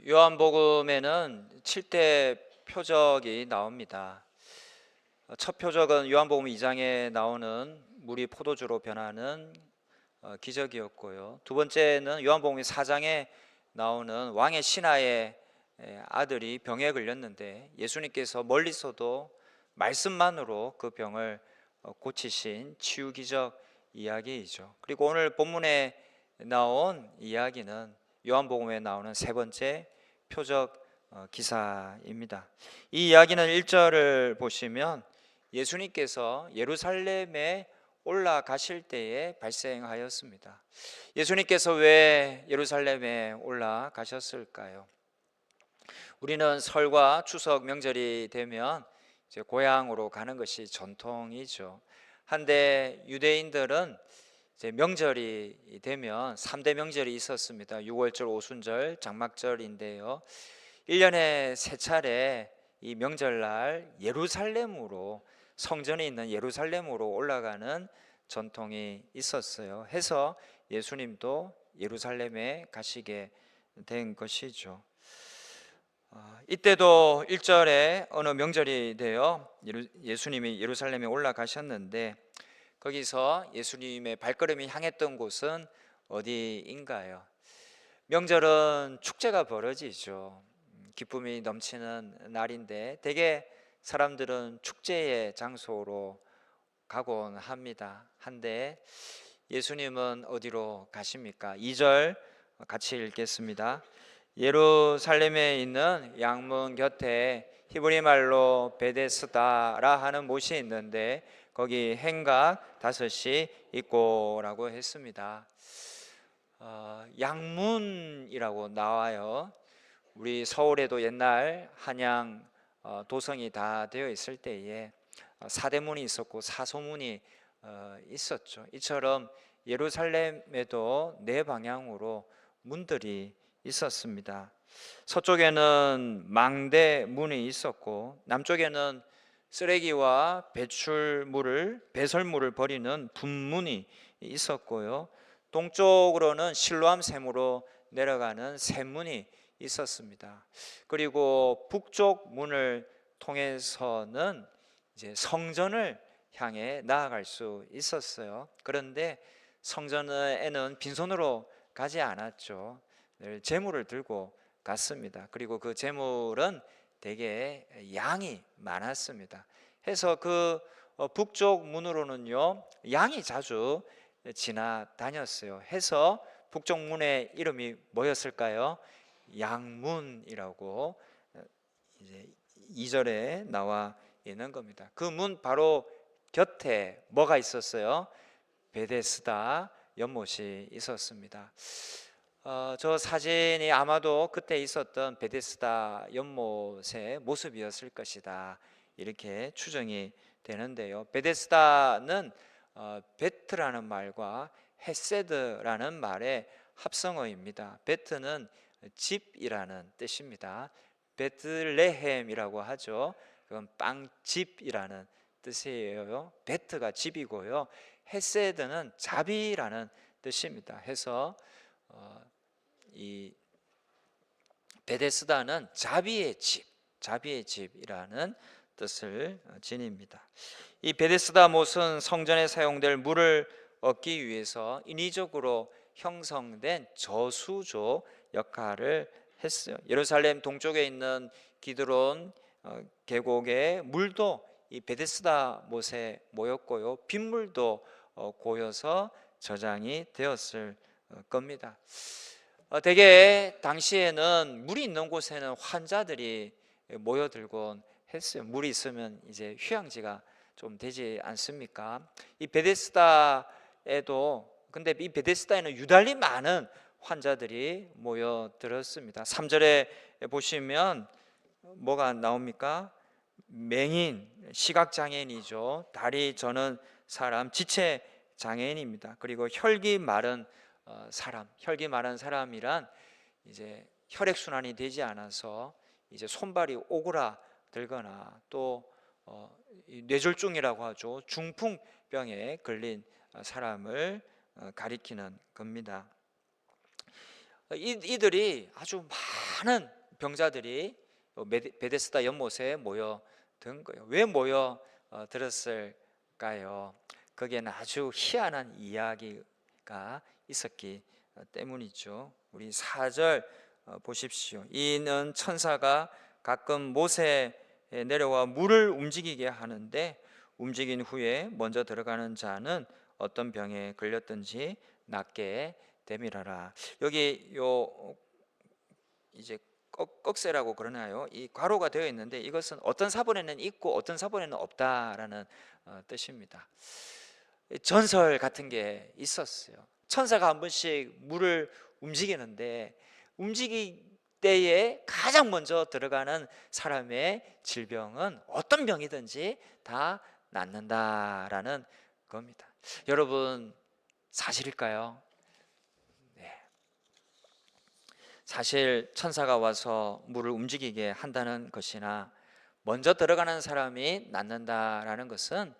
요한복음에는 7대 표적이 나옵니다. 첫 표적은 요한복음 2장에 나오는 물이 포도주로 변하는 기적이었고요. 두 번째는 요한복음 4장에 나오는 왕의 신하의 아들이 병에 걸렸는데 예수님께서 멀리서도 말씀만으로 그 병을 고치신 치유 기적 이야기이죠. 그리고 오늘 본문에 나온 이야기는 요한복음에 나오는 세 번째 표적 기사입니다. 이 이야기는 1절을 보시면 예수님께서 예루살렘에 올라가실 때에 발생하였습니다. 예수님께서 왜 예루살렘에 올라가셨을까요? 우리는 설과 추석 명절이 되면 이제 고향으로 가는 것이 전통이죠. 한데 유대인들은 이제 명절이 되면 3대 명절이 있었습니다. 유월절, 오순절, 장막절인데요. 1년에 세 차례 이 명절날 예루살렘으로, 성전에 있는 예루살렘으로 올라가는 전통이 있었어요. 해서 예수님도 예루살렘에 가시게 된 것이죠. 이때도 1절에 어느 명절이 되어 예수님이 예루살렘에 올라가셨는데 거기서 예수님의 발걸음이 향했던 곳은 어디인가요? 명절은 축제가 벌어지죠. 기쁨이 넘치는 날인데 대개 사람들은 축제의 장소로 가곤 합니다. 한데 예수님은 어디로 가십니까? 2절 같이 읽겠습니다. 예루살렘에 있는 양문 곁에 히브리 말로 베데스다라 하는 못이 있는데 거기 행각 5이 있고라고 했습니다. 양문이라고 나와요. 우리 서울에도 옛날 한양 도성이 다 되어 있을 때에 사대문이 있었고 사소문이 있었죠. 이처럼 예루살렘에도 네 방향으로 문들이 있었습니다. 서쪽에는 망대문이 있었고 남쪽에는 쓰레기와 배설물을 버리는 분문이 있었고요. 동쪽으로는 실로암 샘으로 내려가는 샘문이 있었습니다. 그리고 북쪽 문을 통해서는 이제 성전을 향해 나아갈 수 있었어요. 그런데 성전에는 빈손으로 가지 않았죠. 늘 제물을 들고 갔습니다. 그리고 그 제물은 되게 양이 많았습니다. 해서 그 북쪽 문으로는요 양이 자주 지나다녔어요. 해서 북쪽 문의 이름이 뭐였을까요? 양문이라고 이제 2절에 나와 있는 겁니다. 그 문 바로 곁에 뭐가 있었어요? 베데스다 연못이 있었습니다. 저 사진이 아마도 그때 있었던 베데스다 연못의 모습이었을 것이다 이렇게 추정이 되는데요. 베데스다는 베트라는 말과 헤세드라는 말의 합성어입니다. 베트는 집이라는 뜻입니다. 베들레헴이라고 하죠. 그건 빵집이라는 뜻이에요. 베트가 집이고요. 헤세드는 자비라는 뜻입니다. 해서 이 베데스다는 자비의 집이라는 뜻을 지닙니다. 이 베데스다 못은 성전에 사용될 물을 얻기 위해서 인위적으로 형성된 저수조 역할을 했어요. 예루살렘 동쪽에 있는 기드론 계곡의 물도 이 베데스다 못에 모였고요. 빗물도 고여서 저장이 되었을 겁니다. 대개 당시에는 물이 있는 곳에는 환자들이 모여들곤 했어요. 물이 있으면 이제 휴양지가 좀 되지 않습니까? 이 베데스다에도 근데 이 베데스다에는 유달리 많은 환자들이 모여들었습니다. 3절에 보시면 뭐가 나옵니까? 맹인, 시각장애인이죠. 다리 저는 사람, 지체장애인입니다. 그리고 혈기 마른 사람이란 이제 혈액순환이 되지 않아서 이제 손발이 오그라들거나 또 뇌졸중이라고 하죠. 중풍병에 걸린 사람을 가리키는 겁니다. 이들이 아주 많은 병자들이 베데스다 연못에 모여든 거예요. 왜 모여들었을까요? 거기에는 아주 희한한 이야기가 있었기 때문이죠. 우리 4절 보십시오. 이는 천사가 가끔 모세에 내려와 물을 움직이게 하는데 움직인 후에 먼저 들어가는 자는 어떤 병에 걸렸든지 낫게 되밀어라. 여기 요 이제 꺽쇠라고 그러나요? 이 괄호가 되어 있는데 이것은 어떤 사본에는 있고 어떤 사본에는 없다라는 뜻입니다. 전설 같은 게 있었어요. 천사가 한 번씩 물을 움직이는데 움직일 때에 가장 먼저 들어가는 사람의 질병은 어떤 병이든지 다 낫는다라는 겁니다. 여러분, 사실일까요? 네. 사실 천사가 와서 물을 움직이게 한다는 것이나 먼저 들어가는 사람이 낫는다라는 것은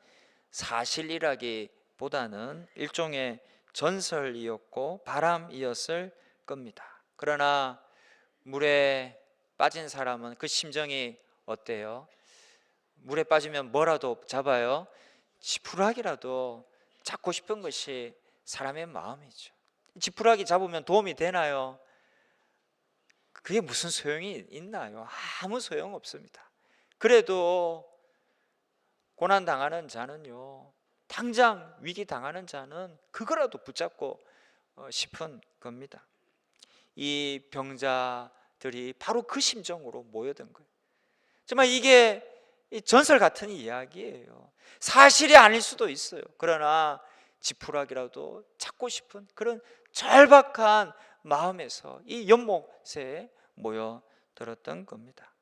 사실이라기보다는 일종의 전설이었고 바람이었을 겁니다. 그러나 물에 빠진 사람은 그 심정이 어때요? 물에 빠지면 뭐라도 잡아요? 지푸라기라도 잡고 싶은 것이 사람의 마음이죠. 지푸라기 잡으면 도움이 되나요? 그게 무슨 소용이 있나요? 아무 소용 없습니다. 그래도 고난 당하는 자는요, 당장 위기 당하는 자는 그거라도 붙잡고 싶은 겁니다. 이 병자들이 바로 그 심정으로 모여든 거예요. 정말 이게 전설 같은 이야기예요. 사실이 아닐 수도 있어요. 그러나 지푸라기라도 찾고 싶은 그런 절박한 마음에서 이 연못에 모여들었던 겁니다.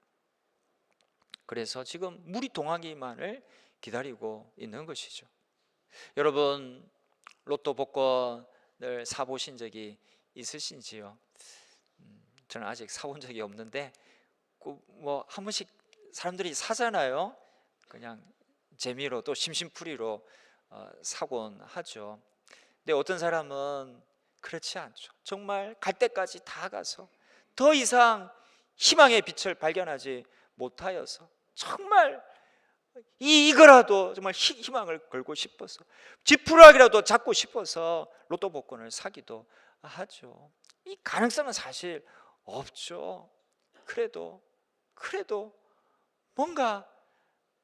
그래서 지금 물이 동하기만을 기다리고 있는 것이죠. 여러분, 로또 복권을 사보신 적이 있으신지요? 저는 아직 사본 적이 없는데 뭐 한 번씩 사람들이 사잖아요. 그냥 재미로 또 심심풀이로 사곤 하죠. 근데 어떤 사람은 그렇지 않죠. 정말 갈 때까지 다 가서 더 이상 희망의 빛을 발견하지 못하여서 정말 이거라도 정말 희망을 걸고 싶어서 지푸라기라도 잡고 싶어서 로또 복권을 사기도 하죠. 이 가능성은 사실 없죠. 그래도 뭔가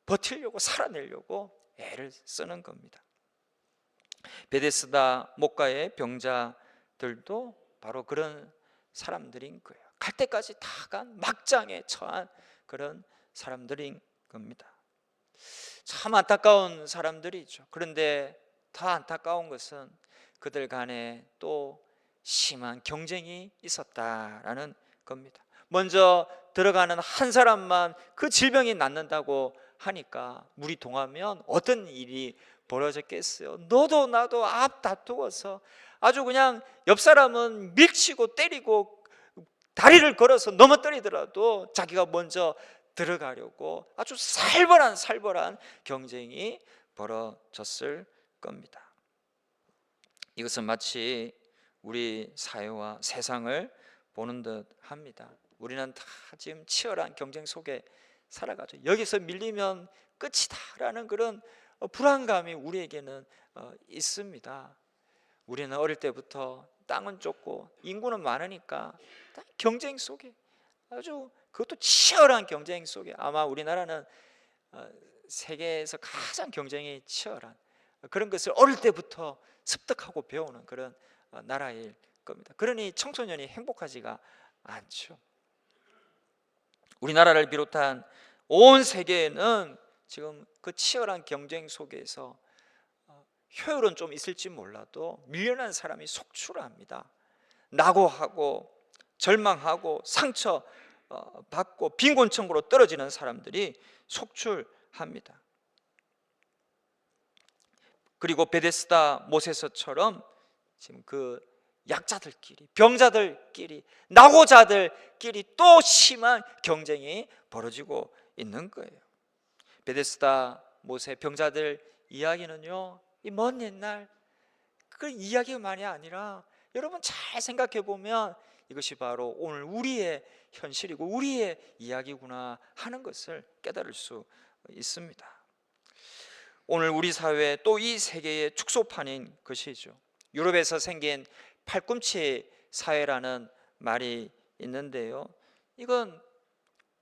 버티려고 살아내려고 애를 쓰는 겁니다. 베데스다 목가의 병자들도 바로 그런 사람들인 거예요. 갈 때까지 다 간 막장에 처한 그런 사람들인 겁니다. 참 안타까운 사람들이죠. 그런데 더 안타까운 것은 그들 간에 또 심한 경쟁이 있었다라는 겁니다. 먼저 들어가는 한 사람만 그 질병이 낫는다고 하니까 물이 동하면 어떤 일이 벌어졌겠어요? 너도 나도 앞 다투어서 아주 그냥 옆 사람은 밀치고 때리고 다리를 걸어서 넘어뜨리더라도 자기가 먼저 들어가려고 아주 살벌한 경쟁이 벌어졌을 겁니다. 이것은 마치 우리 사회와 세상을 보는 듯 합니다. 우리는 다 지금 치열한 경쟁 속에 살아가죠. 여기서 밀리면 끝이다라는 그런 불안감이 우리에게는 있습니다. 우리는 어릴 때부터 땅은 좁고 인구는 많으니까 경쟁 속에 아주 그것도 치열한 경쟁 속에 아마 우리나라는 세계에서 가장 경쟁이 치열한 그런 것을 어릴 때부터 습득하고 배우는 그런 나라일 겁니다. 그러니 청소년이 행복하지가 않죠. 우리나라를 비롯한 온 세계에는 지금 그 치열한 경쟁 속에서 효율은 좀 있을지 몰라도 밀려난 사람이 속출합니다. 낙오하고 절망하고 상처 받고 빈곤층으로 떨어지는 사람들이 속출합니다. 그리고 베데스다 못에서처럼 지금 그 약자들끼리 병자들끼리 낙오자들끼리 또 심한 경쟁이 벌어지고 있는 거예요. 베데스다 못의 병자들 이야기는요, 이 먼 옛날 그 이야기만이 아니라 여러분 잘 생각해 보면 이것이 바로 오늘 우리의 현실이고 우리의 이야기구나 하는 것을 깨달을 수 있습니다. 오늘 우리 사회 또 이 세계의 축소판인 것이죠. 유럽에서 생긴 팔꿈치 사회라는 말이 있는데요, 이건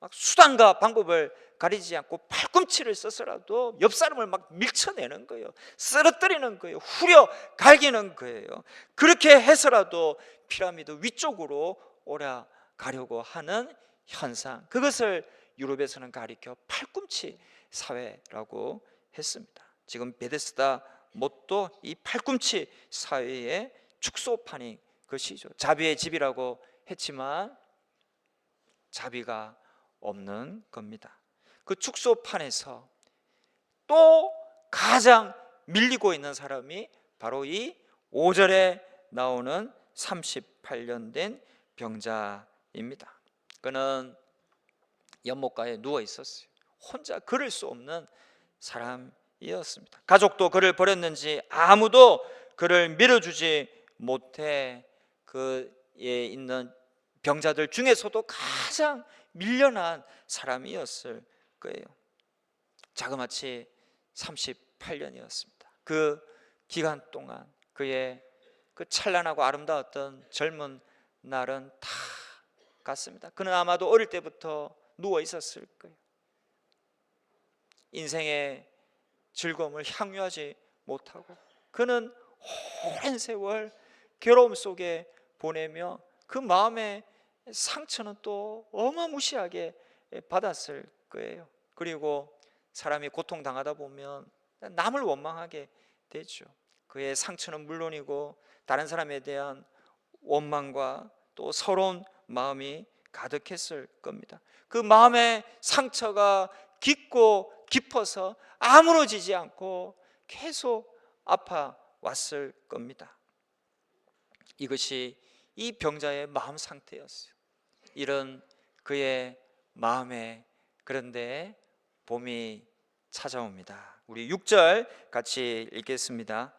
막 수단과 방법을 가리지 않고 팔꿈치를 써서라도 옆 사람을 막 밀쳐내는 거예요. 쓰러뜨리는 거예요. 후려 갈기는 거예요. 그렇게 해서라도 피라미드 위쪽으로 올라가려고 하는 현상, 그것을 유럽에서는 가리켜 팔꿈치 사회라고 했습니다. 지금 베데스다 못도 이 팔꿈치 사회의 축소판인 것이죠. 자비의 집이라고 했지만 자비가 없는 겁니다. 그 축소판에서 또 가장 밀리고 있는 사람이 바로 이 5절에 나오는 38년 된 병자입니다. 그는 연못가에 누워 있었어요. 혼자 걸을 수 없는 사람이었습니다. 가족도 그를 버렸는지 아무도 그를 밀어주지 못해 그에 있는 병자들 중에서도 가장 밀려난 사람이었을 거예요. 자그마치 38년이었습니다. 그 기간 동안 그의 그 찬란하고 아름다웠던 젊은 날은 다 갔습니다. 그는 아마도 어릴 때부터 누워 있었을 거예요. 인생의 즐거움을 향유하지 못하고 그는 오랜 세월 괴로움 속에 보내며 그 마음의 상처는 또 어마무시하게 받았을 거예요. 그리고 사람이 고통당하다 보면 남을 원망하게 되죠. 그의 상처는 물론이고 다른 사람에 대한 원망과 또 서러운 마음이 가득했을 겁니다. 그 마음의 상처가 깊고 깊어서 아무러지지 않고 계속 아파왔을 겁니다. 이것이 이 병자의 마음 상태였어요. 이런 그의 마음에 그런데 봄이 찾아옵니다. 우리 6절 같이 읽겠습니다.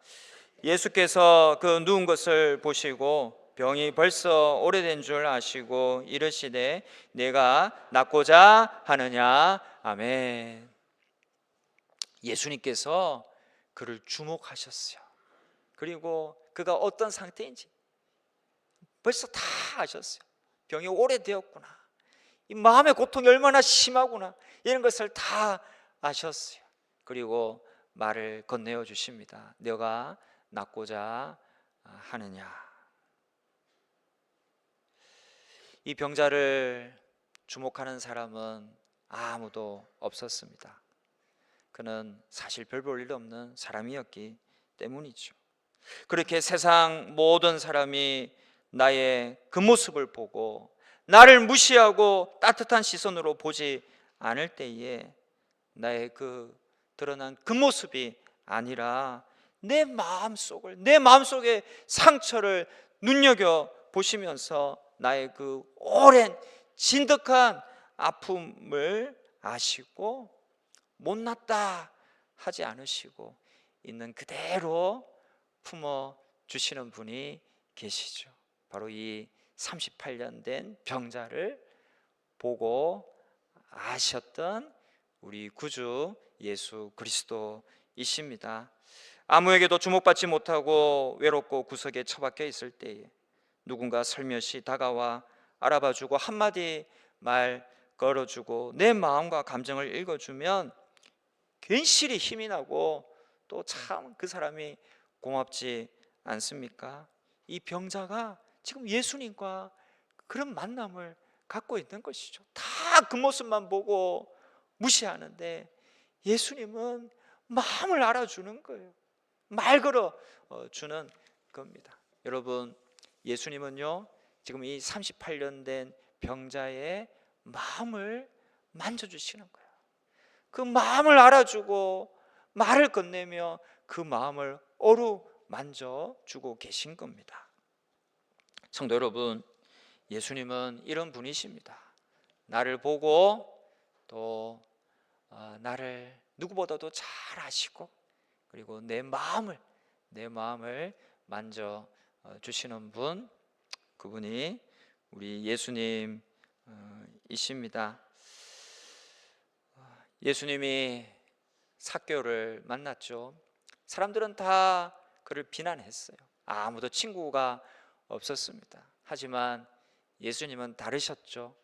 예수께서 그 누운 것을 보시고 병이 벌써 오래된 줄 아시고 이르시되 내가 낫고자 하느냐. 아멘. 예수님께서 그를 주목하셨어요. 그리고 그가 어떤 상태인지 벌써 다 아셨어요. 병이 오래되었구나, 이 마음의 고통이 얼마나 심하구나, 이런 것을 다 아셨어요. 그리고 말을 건네어 주십니다. 너가 낫고자 하느냐. 이 병자를 주목하는 사람은 아무도 없었습니다. 그는 사실 별 볼 일 없는 사람이었기 때문이죠. 그렇게 세상 모든 사람이 나의 그 모습을 보고 나를 무시하고 따뜻한 시선으로 보지 않을 때에 나의 그 드러난 그 모습이 아니라 내 마음속의 상처를 눈여겨 보시면서 나의 그 오랜 진득한 아픔을 아시고 못났다 하지 않으시고 있는 그대로 품어 주시는 분이 계시죠. 바로 이 38년 된 병자를 보고 아셨던 우리 구주 예수 그리스도이십니다. 아무에게도 주목받지 못하고 외롭고 구석에 처박혀 있을 때에 누군가 살며시 다가와 알아봐주고 한마디 말 걸어주고 내 마음과 감정을 읽어주면 괜시리 힘이 나고 또 참 그 사람이 고맙지 않습니까? 이 병자가 지금 예수님과 그런 만남을 갖고 있는 것이죠. 다 그 모습만 보고 무시하는데 예수님은 마음을 알아주는 거예요. 말 걸어 주는 겁니다. 여러분, 예수님은요 지금 이 38년 된 병자의 마음을 만져주시는 거예요. 그 마음을 알아주고 말을 건네며 그 마음을 어루만져주고 계신 겁니다. 성도 여러분, 예수님은 이런 분이십니다. 나를 보고 또 나를 누구보다도 잘 아시고 그리고 내 마음을 만져 주시는 분, 그분이 우리 예수님이십니다. 예수님이 삭개오를 만났죠. 사람들은 다 그를 비난했어요. 아무도 친구가 없었습니다. 하지만 예수님은 다르셨죠.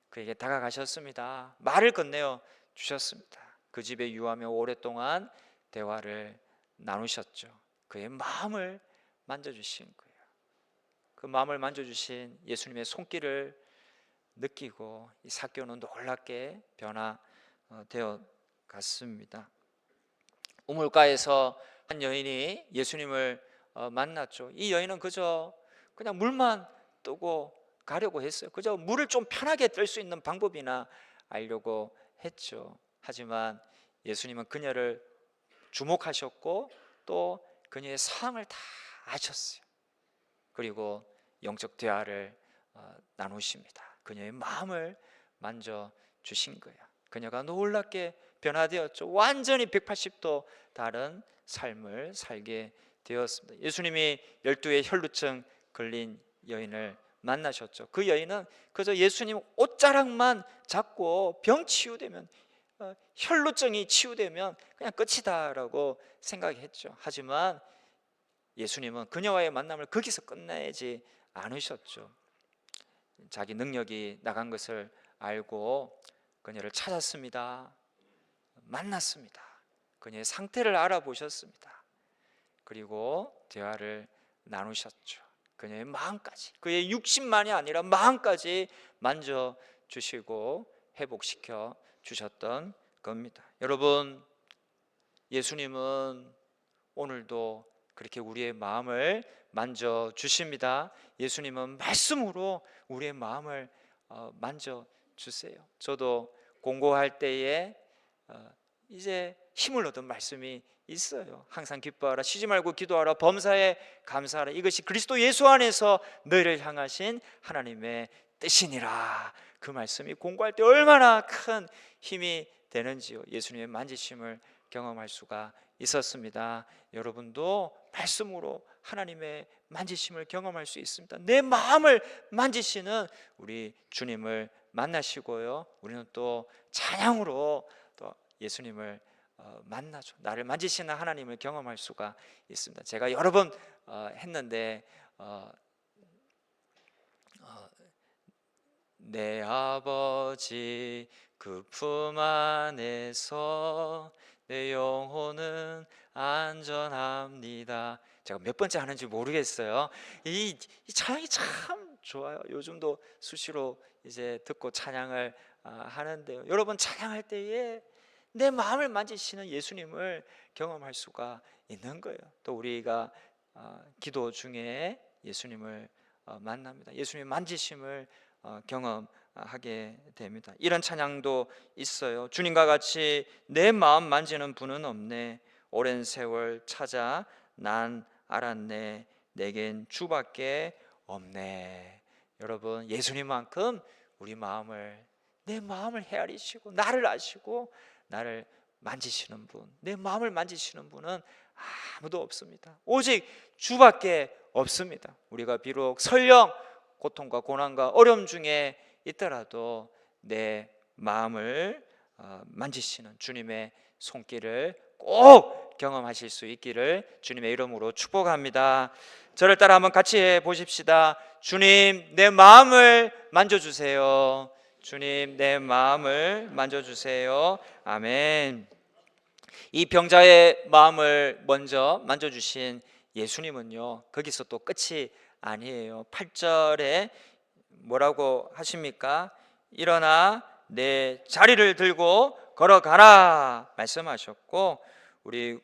그에게 다가가셨습니다. 말을 건네어 주셨습니다. 그 집에 유하며 오랫동안 대화를 나누셨죠. 그의 마음을 만져주신 거예요. 그 마음을 만져주신 예수님의 손길을 느끼고 이 삭개오는 놀랍게 변화되어 갔습니다. 우물가에서 한 여인이 예수님을 만났죠. 이 여인은 그냥 물만 뜨고 가려고 했어요. 그저 물을 좀 편하게 뜰 수 있는 방법이나 알려고 했죠. 하지만 예수님은 그녀를 주목하셨고 또 그녀의 상황을 다 아셨어요. 그리고 영적 대화를 나누십니다. 그녀의 마음을 만져주신 거예요. 그녀가 놀랍게 변화되었죠. 완전히 180도 다른 삶을 살게 되었습니다. 예수님이 12의 혈루증 걸린 여인을 만나셨죠. 그 여인은 그저 예수님 옷자락만 잡고 병 치유되면, 혈루증이 치유되면 그냥 끝이다라고 생각했죠. 하지만 예수님은 그녀와의 만남을 거기서 끝내지 않으셨죠. 자기 능력이 나간 것을 알고 그녀를 찾았습니다. 만났습니다. 그녀의 상태를 알아보셨습니다. 그리고 대화를 나누셨죠. 그녀의 마음까지, 그의 육신만이 아니라 마음까지 만져주시고 회복시켜 주셨던 겁니다. 여러분, 예수님은 오늘도 그렇게 우리의 마음을 만져주십니다. 예수님은 말씀으로 우리의 마음을 만져주세요. 저도 공고할 때에 이제 힘을 얻은 말씀이 있어요. 항상 기뻐하라, 쉬지 말고 기도하라, 범사에 감사하라, 이것이 그리스도 예수 안에서 너희를 향하신 하나님의 뜻이니라. 그 말씀이 공고할 때 얼마나 큰 힘이 되는지요. 예수님의 만지심을 경험할 수가 있었습니다. 여러분도 말씀으로 하나님의 만지심을 경험할 수 있습니다. 내 마음을 만지시는 우리 주님을 만나시고요, 우리는 또 찬양으로 또 예수님을 만나죠. 나를 만지시는 하나님을 경험할 수가 있습니다. 제가 여러 번 했는데 내 아버지 그 품 안에서 내 영혼은 안전합니다. 제가 몇 번째 하는지 모르겠어요. 이 찬양이 참 좋아요. 요즘도 수시로 이제 듣고 찬양을 하는데요. 여러분, 찬양할 때에 내 마음을 만지시는 예수님을 경험할 수가 있는 거예요. 또 우리가 기도 중에 예수님을 만납니다. 예수님의 만지심을 경험하게 됩니다. 이런 찬양도 있어요. 주님과 같이 내 마음 만지는 분은 없네. 오랜 세월 찾아 난 알았네. 내겐 주밖에 없네. 여러분, 예수님만큼 우리 마음을, 내 마음을 헤아리시고 나를 아시고 나를 만지시는 분, 내 마음을 만지시는 분은 아무도 없습니다. 오직 주밖에 없습니다. 우리가 비록 설령 고통과 고난과 어려움 중에 있더라도 내 마음을 만지시는 주님의 손길을 꼭 경험하실 수 있기를 주님의 이름으로 축복합니다. 저를 따라 한번 같이 해보십시다. 주님, 내 마음을 만져주세요. 주님, 내 마음을 만져주세요. 아멘. 이 병자의 마음을 먼저 만져주신 예수님은요, 거기서 또 끝이 아니에요. 8절에 뭐라고 하십니까? 일어나 내 자리를 들고 걸어가라 말씀하셨고, 우리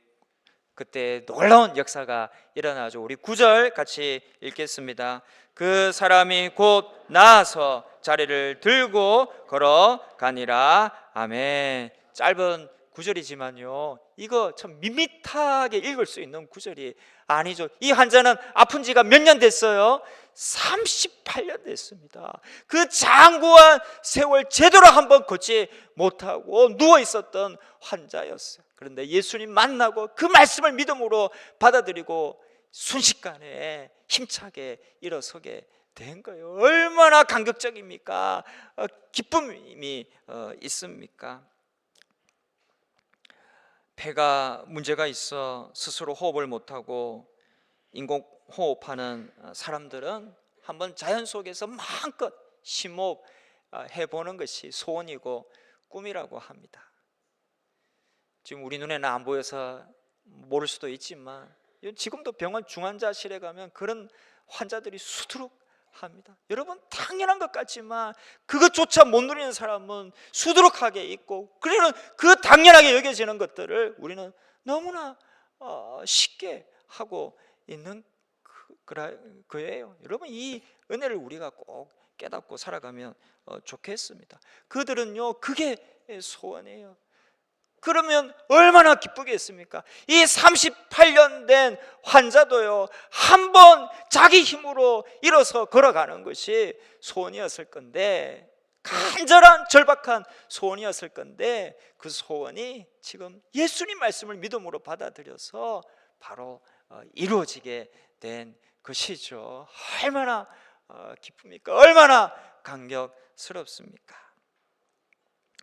그때 놀라운 역사가 일어나죠. 우리 9절 같이 읽겠습니다. 그 사람이 곧 나아서 자리를 들고 걸어가니라. 아멘. 짧은 구절이지만요, 이거 참 밋밋하게 읽을 수 있는 구절이 아니죠. 이 환자는 아픈 지가 몇 년 됐어요? 38년 됐습니다. 그 장구한 세월 제대로 한번 걷지 못하고 누워 있었던 환자였어요. 그런데 예수님 만나고 그 말씀을 믿음으로 받아들이고 순식간에 힘차게 일어서게 된 거예요. 얼마나 감격적입니까? 기쁨이 있습니까? 폐가 문제가 있어 스스로 호흡을 못하고 인공호흡하는 사람들은 한번 자연 속에서 마음껏 심호흡 해보는 것이 소원이고 꿈이라고 합니다. 지금 우리 눈에는 안 보여서 모를 수도 있지만 지금도 병원 중환자실에 가면 그런 환자들이 수두룩 합니다. 여러분, 당연한 것 같지만 그것조차 못 누리는 사람은 수두룩하게 있고, 그러는 그 당연하게 여겨지는 것들을 우리는 너무나 쉽게 하고 있는 거예요. 여러분, 이 은혜를 우리가 꼭 깨닫고 살아가면 좋겠습니다. 그들은요, 그게 소원이에요. 그러면 얼마나 기쁘겠습니까? 이 38년 된 환자도요, 한 번 자기 힘으로 일어서 걸어가는 것이 소원이었을 건데, 간절한 절박한 소원이었을 건데, 그 소원이 지금 예수님 말씀을 믿음으로 받아들여서 바로 이루어지게 된 것이죠. 얼마나 기쁩니까? 얼마나 감격스럽습니까?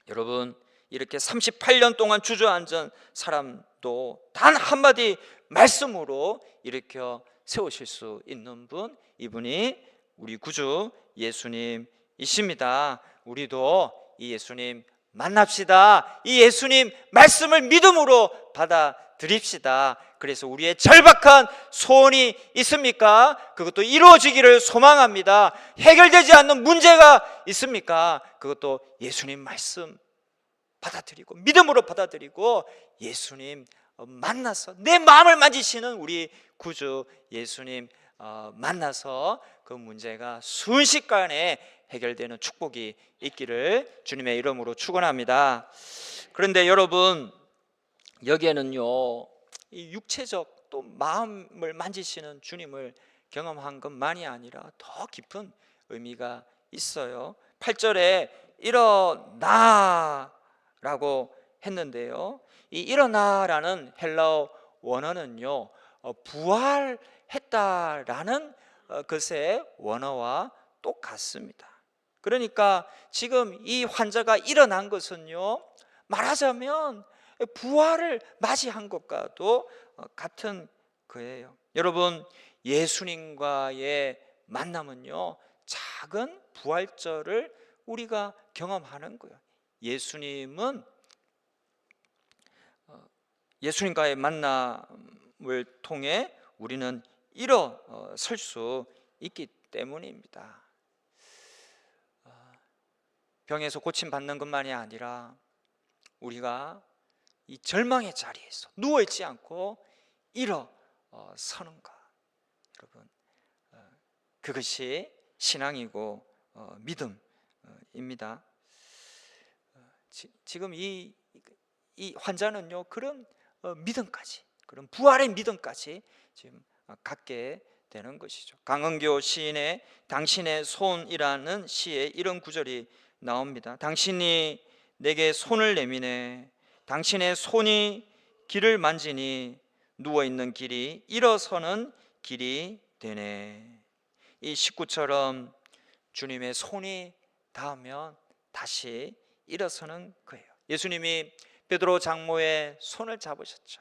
여러분, 이렇게 38년 동안 주저앉은 사람도 단 한마디 말씀으로 일으켜 세우실 수 있는 분, 이분이 우리 구주 예수님이십니다. 우리도 이 예수님 만납시다. 이 예수님 말씀을 믿음으로 받아들입시다. 그래서 우리의 절박한 소원이 있습니까? 그것도 이루어지기를 소망합니다. 해결되지 않는 문제가 있습니까? 그것도 예수님 말씀 받아들이고 믿음으로 받아들이고 예수님 만나서 내 마음을 만지시는 우리 구주 예수님 만나서 그 문제가 순식간에 해결되는 축복이 있기를 주님의 이름으로 축원합니다. 그런데 여러분, 여기에는요, 이 육체적 또 마음을 만지시는 주님을 경험한 것만이 아니라 더 깊은 의미가 있어요. 8절에 일어나 라고 했는데요, 이 일어나라는 헬라어 원어는요, 부활했다라는 것의 원어와 똑같습니다. 그러니까 지금 이 환자가 일어난 것은요, 말하자면 부활을 맞이한 것과도 같은 거예요. 여러분, 예수님과의 만남은요, 작은 부활절을 우리가 경험하는 거예요. 예수님과의 만남을 통해 우리는 일어설 수 있기 때문입니다. 병에서 고침받는 것만이 아니라 우리가 이 절망의 자리에서 누워있지 않고 일어서는 것, 여러분, 그것이 신앙이고 믿음입니다. 지금 이 환자는요, 그런 믿음까지, 그런 부활의 믿음까지 지금 갖게 되는 것이죠. 강은교 시인의 당신의 손이라는 시에 이런 구절이 나옵니다. 당신이 내게 손을 내미네, 당신의 손이 길을 만지니 누워있는 길이 일어서는 길이 되네. 이 식구처럼 주님의 손이 닿으면 다시 일어서는 거예요. 예수님이 베드로 장모의 손을 잡으셨죠.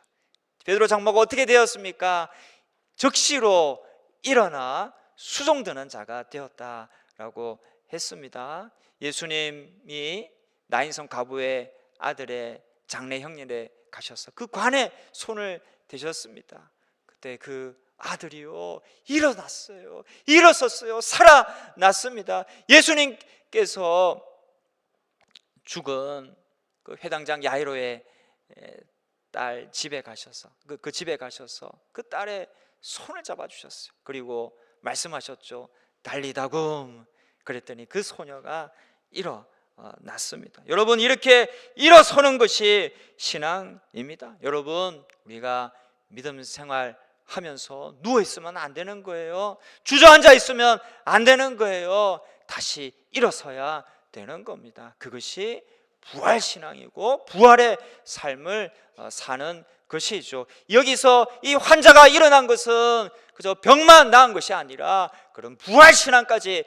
베드로 장모가 어떻게 되었습니까? 즉시로 일어나 수종드는 자가 되었다라고 했습니다. 예수님이 나인성 가부의 아들의 장례 형렬에 가셔서 그 관에 손을 대셨습니다. 그때 그 아들이요, 일어났어요. 일어섰어요. 살아났습니다. 예수님께서 죽은 그 회당장 야이로의 딸 집에 가셔서 그 집에 가셔서 그 딸의 손을 잡아주셨어요. 그리고 말씀하셨죠. 달리다금. 그랬더니 그 소녀가 일어났습니다. 여러분, 이렇게 일어서는 것이 신앙입니다. 여러분, 우리가 믿음 생활 하면서 누워있으면 안 되는 거예요. 주저앉아 있으면 안 되는 거예요. 다시 일어서야 되는 겁니다. 그것이 부활신앙이고 부활의 삶을 사는 것이죠. 여기서 이 환자가 일어난 것은 그저 병만 나은 것이 아니라 그런 부활신앙까지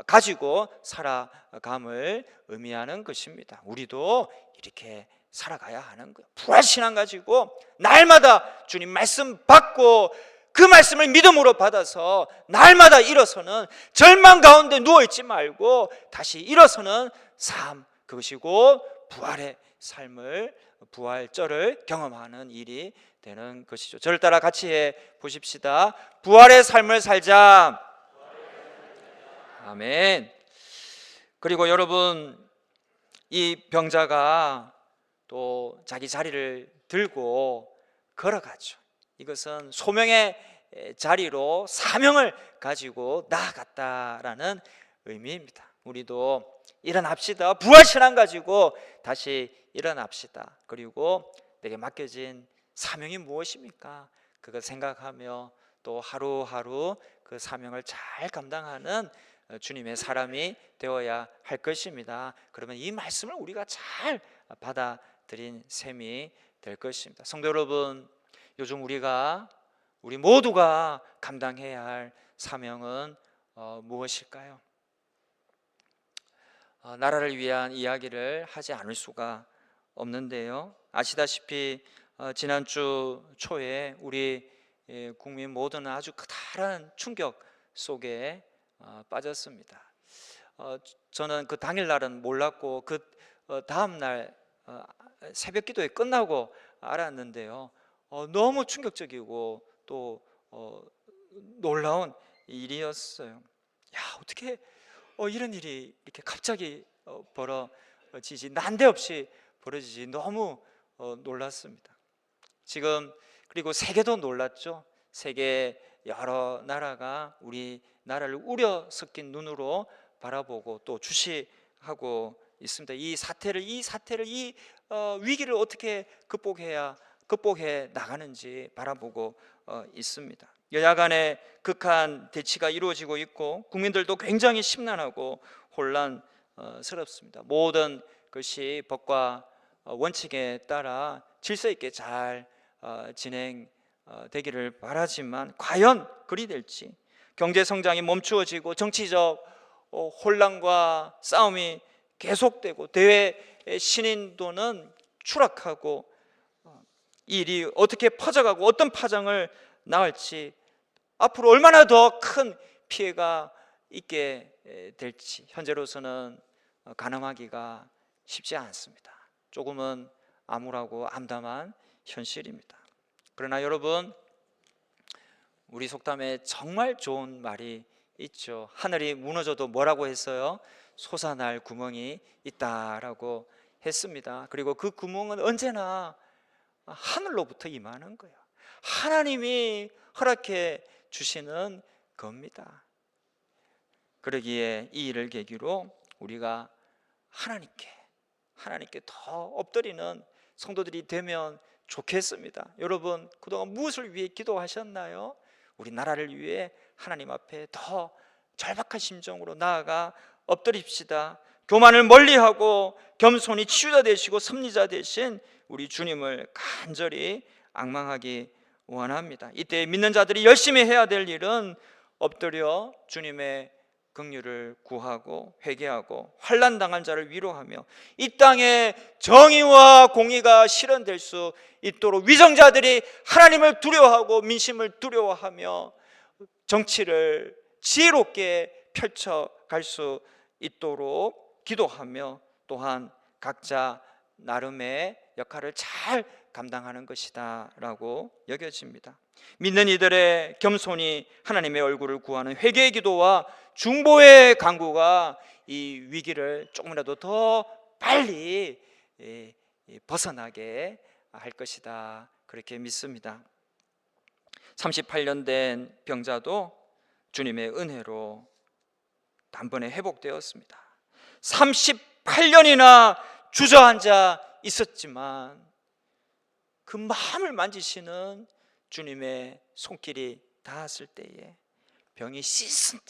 가지고 살아감을 의미하는 것입니다. 우리도 이렇게 살아가야 하는 거예요. 부활신앙 가지고 날마다 주님 말씀 받고 그 말씀을 믿음으로 받아서 날마다 일어서는, 절망 가운데 누워있지 말고 다시 일어서는 삶, 그것이고 부활의 삶을, 부활절을 경험하는 일이 되는 것이죠. 저를 따라 같이 해 보십시다. 부활의 삶을 살자. 아멘. 그리고 여러분, 이 병자가 또 자기 자리를 들고 걸어가죠. 이것은 소명의 자리로 사명을 가지고 나아갔다라는 의미입니다. 우리도 일어납시다. 부활신앙 가지고 다시 일어납시다. 그리고 내게 맡겨진 사명이 무엇입니까? 그걸 생각하며 또 하루하루 그 사명을 잘 감당하는 주님의 사람이 되어야 할 것입니다. 그러면 이 말씀을 우리가 잘 받아들인 셈이 될 것입니다. 성도 여러분, 요즘 우리 모두가 감당해야 할 사명은 무엇일까요? 나라를 위한 이야기를 하지 않을 수가 없는데요. 아시다시피 지난주 초에 우리 국민 모두는 아주 커다란 충격 속에 빠졌습니다. 저는 그 당일날은 몰랐고 그 다음날 새벽 기도회 끝나고 알았는데요. 너무 충격적이고 또 놀라운 일이었어요. 야, 어떻게 이런 일이 이렇게 갑자기 벌어지지, 난데없이 벌어지지, 너무 놀랐습니다. 지금 그리고 세계도 놀랐죠. 세계 여러 나라가 우리 나라를 우려 섞인 눈으로 바라보고 또 주시하고 있습니다. 이 위기를 어떻게 극복해 나가는지 바라보고 있습니다. 여야 간의 극한 대치가 이루어지고 있고 국민들도 굉장히 심란하고 혼란스럽습니다. 모든 것이 법과 원칙에 따라 질서 있게 잘 진행되기를 바라지만 과연 그리 될지, 경제 성장이 멈추어지고 정치적 혼란과 싸움이 계속되고 대외 신인도는 추락하고 이 일이 어떻게 퍼져가고 어떤 파장을 낳을지, 앞으로 얼마나 더 큰 피해가 있게 될지 현재로서는 가늠하기가 쉽지 않습니다. 조금은 암울하고 암담한 현실입니다. 그러나 여러분, 우리 속담에 정말 좋은 말이 있죠. 하늘이 무너져도 뭐라고 했어요? 솟아날 구멍이 있다라고 했습니다. 그리고 그 구멍은 언제나 하늘로부터 임하는 거예요. 하나님이 허락해 주시는 겁니다. 그러기에 이 일을 계기로 우리가 하나님께 더 엎드리는 성도들이 되면 좋겠습니다. 여러분, 그동안 무엇을 위해 기도하셨나요? 우리 나라를 위해 하나님 앞에 더 절박한 심정으로 나아가 엎드립시다. 교만을 멀리하고 겸손히 치유자 되시고 섭리자 되신 우리 주님을 간절히 앙망하기 원합니다. 이때 믿는 자들이 열심히 해야 될 일은 엎드려 주님의 긍휼을 구하고 회개하고 환난 당한 자를 위로하며 이 땅에 정의와 공의가 실현될 수 있도록 위정자들이 하나님을 두려워하고 민심을 두려워하며 정치를 지혜롭게 펼쳐갈 수 있도록 기도하며 또한 각자 나름의 역할을 잘 감당하는 것이다 라고 여겨집니다. 믿는 이들의 겸손히 하나님의 얼굴을 구하는 회개의 기도와 중보의 간구가 이 위기를 조금이라도 더 빨리 벗어나게 할 것이다, 그렇게 믿습니다. 38년 된 병자도 주님의 은혜로 단번에 회복되었습니다. 38년이나 주저앉아 있었지만 그 마음을 만지시는 주님의 손길이 닿았을 때에 병이 씻은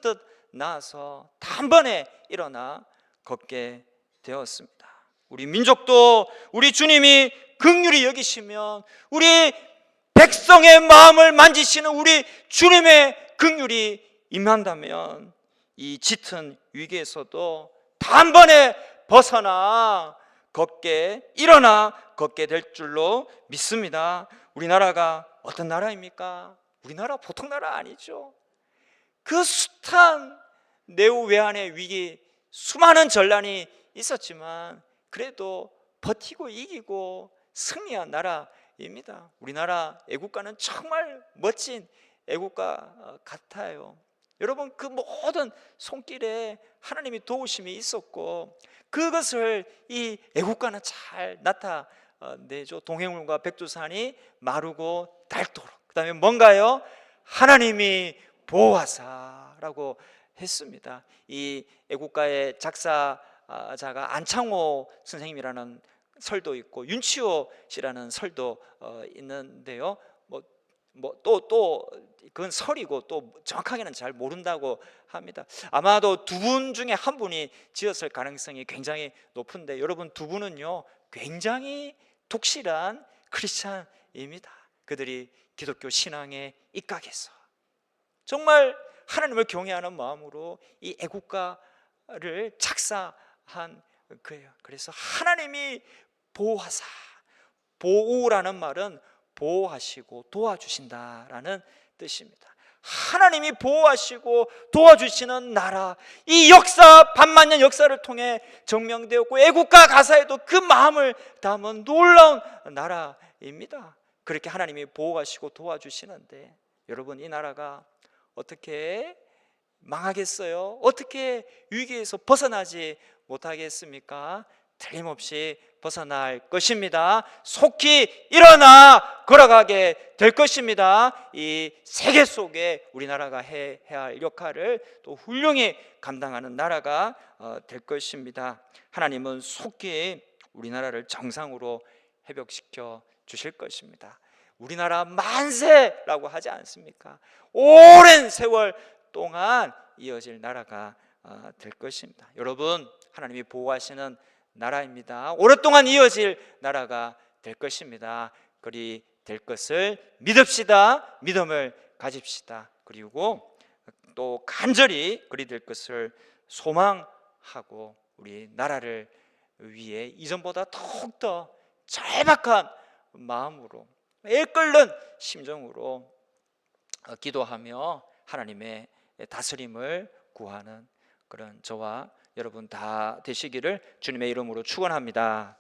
듯 나아서 단번에 일어나 걷게 되었습니다. 우리 민족도 우리 주님이 긍휼히 여기시면, 우리 백성의 마음을 만지시는 우리 주님의 긍휼이 임한다면 이 짙은 위기에서도 단번에 벗어나 일어나 걷게 될 줄로 믿습니다. 우리나라가 어떤 나라입니까? 우리나라 보통 나라 아니죠. 그 숱한 내후 외환의 위기, 수많은 전란이 있었지만 그래도 버티고 이기고 승리한 나라입니다. 우리나라 애국가는 정말 멋진 애국가 같아요. 여러분, 그 모든 손길에 하나님이 도우심이 있었고 그것을 이 애국가는 잘 나타내죠. 동해물과 백두산이 마르고 닳도록. 그 다음에 뭔가요? 하나님이 보호하사라고 했습니다. 이 애국가의 작사자가 안창호 선생님이라는 설도 있고 윤치호 씨라는 설도 있는데요. 또 그건 설이고 또 정확하게는 잘 모른다고 합니다. 아마도 두 분 중에 한 분이 지었을 가능성이 굉장히 높은데, 여러분, 두 분은요 굉장히 독실한 크리스찬입니다. 그들이 기독교 신앙에 입각해서 정말 하나님을 경외하는 마음으로 이 애국가를 작사한 거예요. 그래서 하나님이 보호하사, 보호라는 말은 보호하시고 도와주신다라는 뜻입니다. 하나님이 보호하시고 도와주시는 나라, 이 역사, 반만년 역사를 통해 증명되었고 애국가 가사에도 그 마음을 담은 놀라운 나라입니다. 그렇게 하나님이 보호하시고 도와주시는데, 여러분, 이 나라가 어떻게 망하겠어요? 어떻게 위기에서 벗어나지 못하겠습니까? 틀림없이 벗어날 것입니다. 속히 일어나 걸어가게 될 것입니다. 이 세계 속에 우리나라가 해야 할 역할을 또 훌륭히 감당하는 나라가 될 것입니다. 하나님은 속히 우리나라를 정상으로 회복시켜 주실 것입니다. 우리나라 만세라고 하지 않습니까? 오랜 세월 동안 이어질 나라가 될 것입니다. 여러분, 하나님이 보호하시는 나라입니다. 오랫동안 이어질 나라가 될 것입니다. 그리 될 것을 믿읍시다. 믿음을 가집시다. 그리고 또 간절히 그리 될 것을 소망하고 우리 나라를 위해 이전보다 더욱더 절박한 마음으로, 애끓는 심정으로 기도하며 하나님의 다스림을 구하는 그런 저와 여러분 다 되시기를 주님의 이름으로 축원합니다.